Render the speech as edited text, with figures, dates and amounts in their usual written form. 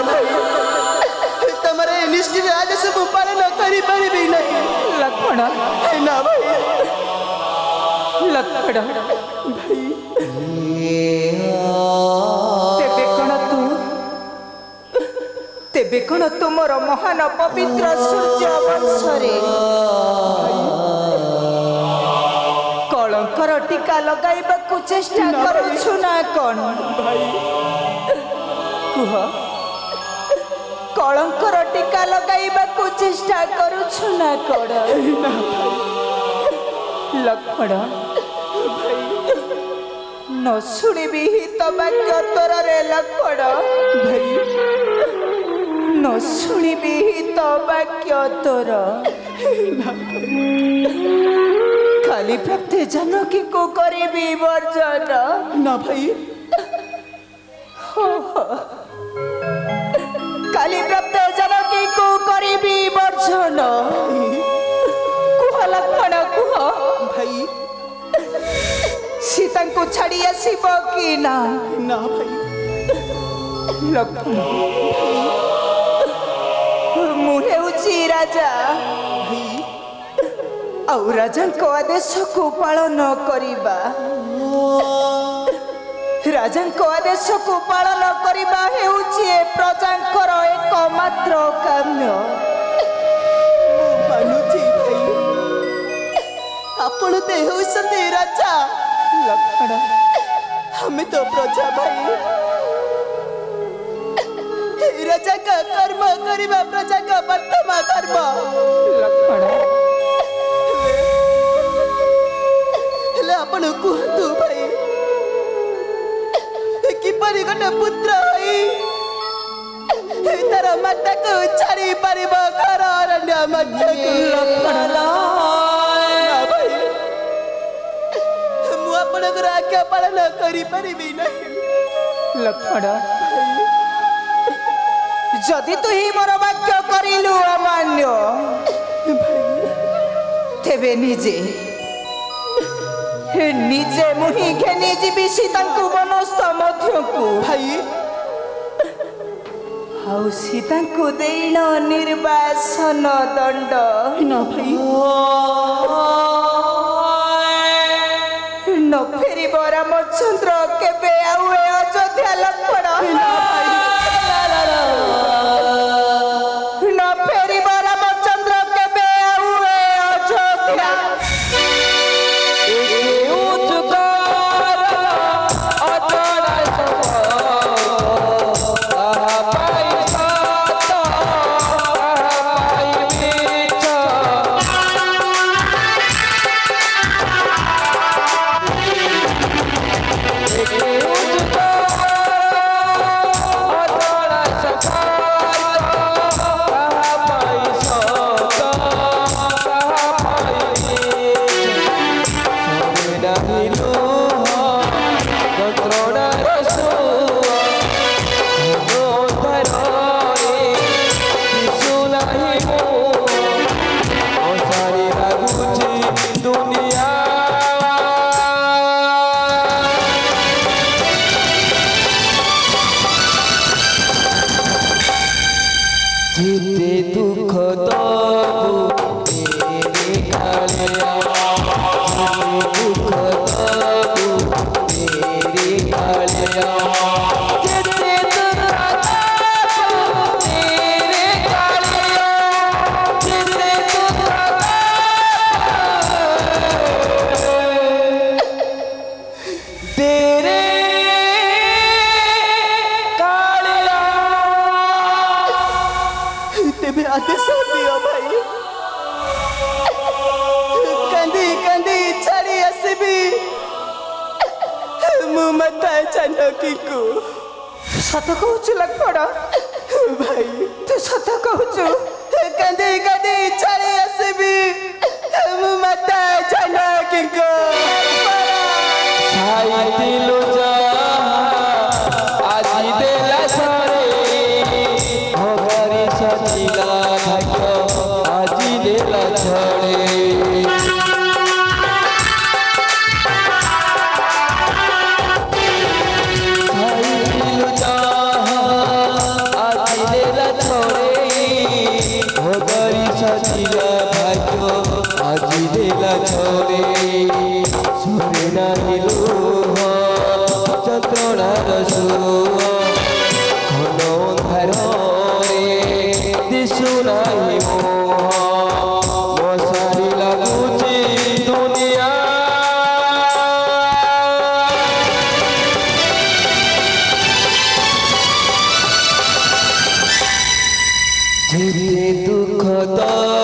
भाई तुम्हारे निष्ठित आदेश को पालन करी परिबी नहीं लक्ष्मण ना भाई लक्ष्मण भाई तेबे कौन तुमर महान पवित्र सूर्य वंशरे कलंकर टीका लगाइबा को चेष्टा करूछु ना कौन भाई कुह कलंकर टीका लगाइबा को चेष्टा करूछु ना कौन लक्ष्मण न शुणिबी हित वाक्य तोर रे लक्ष्मण भाई न शुणिबी हित वाक्य तोर खाली प्राप्त जानकी को करीबी वर्जन ना भाई खाली प्राप्त जानकी को करीबी वर्जन कुह लक्ष्मण कुह भाई सीता को छाड़ी आसब कि ना ना भाई लक्ष्मण मुहे राजा आउ राजा को आदेश को पालन करिबा राजा को आदेश को पालन करिबा हेउछि प्रजांकर एकमात्र काम्य मानुछि भाई आपण ते होसते राजा लक्ष्मण हमें तो प्रजा भाई राजा का कर्म करिबा प्रजा का वर्तमान कर्म लक्ष्मण हेले आपण कुहतु भाई किपरि गटे पुत्र होई तार माता को छाड़ी परिबो घर अरण्य मध्य लक्ष्मण भाई मु आपण आज्ञा पालन करि परिबी नहीं लक्ष्मण जदि तु ही मोर वाक्य करिलु अमान्य तेबे निजे मुही घेनी जीवी सीता को वनस्थ मध्य को भाई आउ सीता को देन निर्वासन दंड ना भाई न फेरिब रामचंद्र केबे आउ अयोध्या लक्ष्मण न फेरिब रामचंद्र केबे आउ अयोध्या आदेश दियो भाई कंदी कंदी छाड़ी आसबी मु मत जानकी को सत कहूचु लक्ष्मण भाई तू सत कहूचु कंदी कंदी छाड़ी आसबी मु मत जानकी को साई दिलो जा आजी देला सारे भगरी सजीला भाग्य आजी देला छड़े साई दिलो जा नहीं मोह मोसारी लगुची दुनिया जेते दुख द